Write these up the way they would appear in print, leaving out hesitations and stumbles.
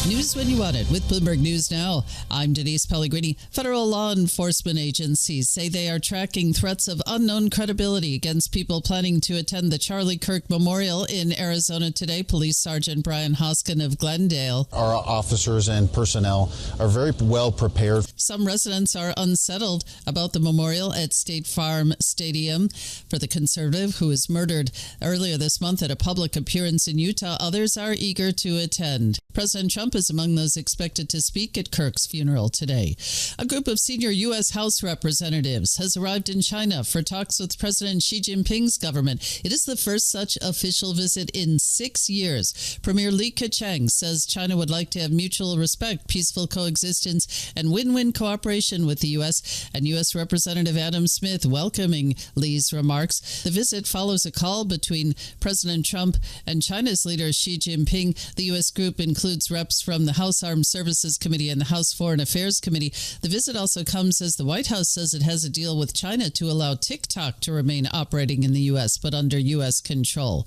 News when you want it with Bloomberg News Now. I'm Denise Pellegrini. Federal law enforcement agencies say they are tracking threats of unknown credibility against people planning to attend the Charlie Kirk Memorial in Arizona today. Police Sergeant Brian Hoskin of Glendale. Our officers and personnel are very well prepared. Some residents are unsettled about the memorial at State Farm Stadium for the conservative who was murdered earlier this month at a public appearance in Utah. Others are eager to attend. President Trump is among those expected to speak at Kirk's funeral today. A group of senior U.S. House representatives has arrived in China for talks with President Xi Jinping's government. It is the first such official visit in 6 years. Premier Li Keqiang says China would like to have mutual respect, peaceful coexistence, and win-win cooperation with the U.S. And U.S. Representative Adam Smith welcoming Li's remarks. The visit follows a call between President Trump and China's leader Xi Jinping. The U.S. group includes reps from the House Armed Services Committee and the House Foreign Affairs Committee. The visit also comes as the White House says it has a deal with China to allow TikTok to remain operating in the U.S., but under U.S. control.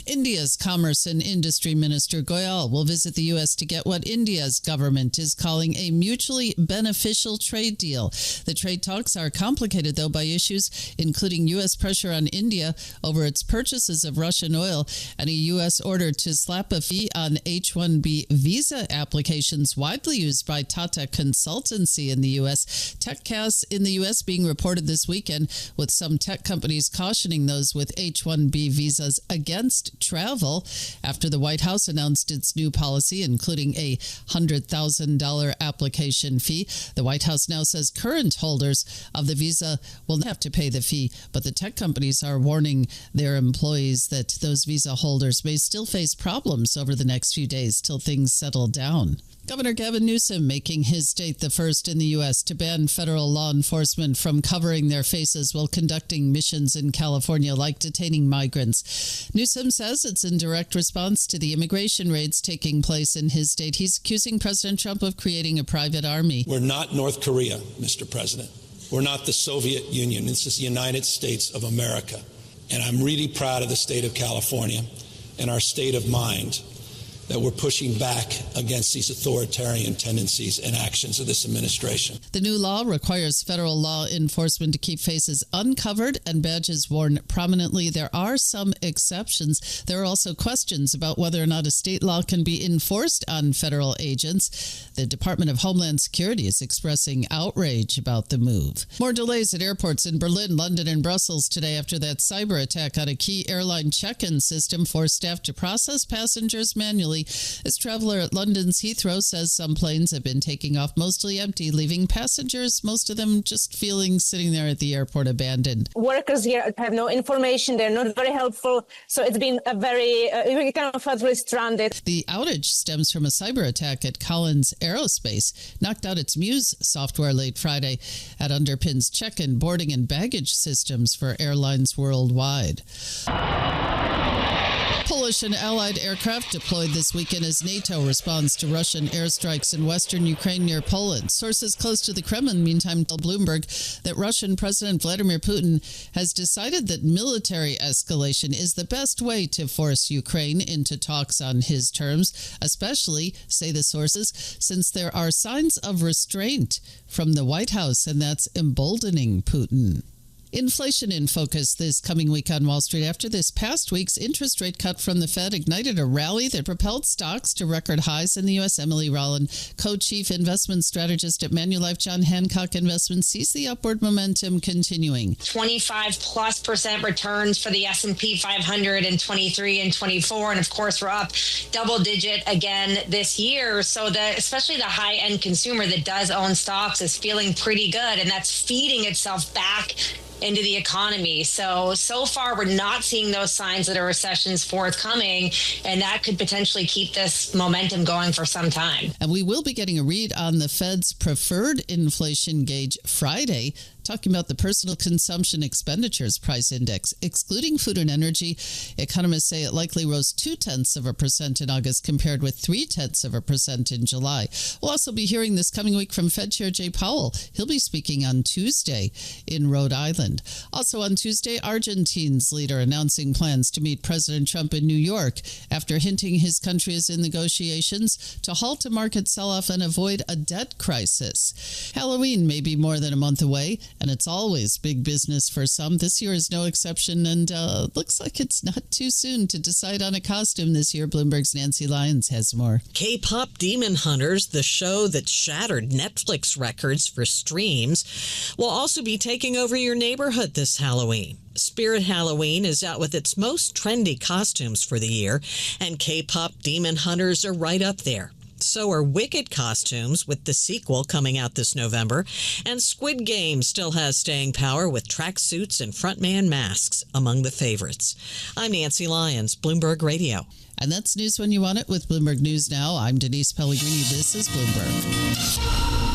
India's Commerce and Industry Minister Goyal will visit the U.S. to get what India's government is calling a mutually beneficial trade deal. The trade talks are complicated, though, by issues including U.S. pressure on India over its purchases of Russian oil and a U.S. order to slap a fee on H-1B visa applications widely used by Tata Consultancy in the U.S. Tech chaos in the U.S. being reported this weekend, with some tech companies cautioning those with H-1B visas against travel after the White House announced its new policy, including a $100,000 application fee. The White House now says current holders of the visa will not have to pay the fee, but the tech companies are warning their employees that those visa holders may still face problems over the next few days till things settle down. Governor Gavin Newsom making his state the first in the U.S. to ban federal law enforcement from covering their faces while conducting missions in California, like detaining migrants. Newsom says it's in direct response to the immigration raids taking place in his state. He's accusing President Trump of creating a private army. We're not North Korea, Mr. President. We're not the Soviet Union. This is the United States of America. And I'm really proud of the state of California and our state of mind that we're pushing back against these authoritarian tendencies and actions of this administration. The new law requires federal law enforcement to keep faces uncovered and badges worn prominently. There are some exceptions. There are also questions about whether or not a state law can be enforced on federal agents. The Department of Homeland Security is expressing outrage about the move. More delays at airports in Berlin, London, and Brussels today after that cyber attack on a key airline check-in system forced staff to process passengers manually. This traveler at London's Heathrow says some planes have been taking off mostly empty, leaving passengers, most of them just sitting there at the airport abandoned. Workers here have no information. They're not very helpful. So it's been we kind of felt really stranded. The outage stems from a cyber attack at Collins Aerospace. Knocked out its Muse software late Friday. That underpins check-in, boarding, and baggage systems for airlines worldwide. Polish and Allied aircraft deployed this weekend as NATO responds to Russian airstrikes in western Ukraine near Poland. Sources close to the Kremlin, meantime, tell Bloomberg that Russian President Vladimir Putin has decided that military escalation is the best way to force Ukraine into talks on his terms, especially, say the sources, since there are signs of restraint from the White House, and that's emboldening Putin. Inflation in focus this coming week on Wall Street after this past week's interest rate cut from the Fed ignited a rally that propelled stocks to record highs in the U.S. Emily Rowland, co-chief investment strategist at Manulife John Hancock Investments, sees the upward momentum continuing. 25+% returns for the S&P 500 in 23 and 24. And of course, we're up double digit again this year. So especially the high-end consumer that does own stocks is feeling pretty good. And that's feeding itself back into the economy. So far, we're not seeing those signs that a recession is forthcoming, and that could potentially keep this momentum going for some time. And we will be getting a read on the Fed's preferred inflation gauge Friday. talking about the personal consumption expenditures price index. Excluding food and energy, economists say it likely rose 0.2% in August compared with 0.3% in July. We'll also be hearing this coming week from Fed Chair Jay Powell. He'll be speaking on Tuesday in Rhode Island. Also on Tuesday, Argentina's leader announcing plans to meet President Trump in New York after hinting his country is in negotiations to halt a market sell-off and avoid a debt crisis. Halloween may be more than a month away, and it's always big business for some. This year is no exception, and looks like it's not too soon to decide on a costume this year. Bloomberg's Nancy Lyons has more. K-pop Demon Hunters, the show that shattered Netflix records for streams, will also be taking over your neighborhood this Halloween. Spirit Halloween is out with its most trendy costumes for the year, and K-pop Demon Hunters are right up there. So are Wicked costumes, with the sequel coming out this November, and Squid Game still has staying power with tracksuits and frontman masks among the favorites. I'm Nancy Lyons, Bloomberg Radio. And that's news when you want it with Bloomberg News Now. I'm Denise Pellegrini. This is Bloomberg.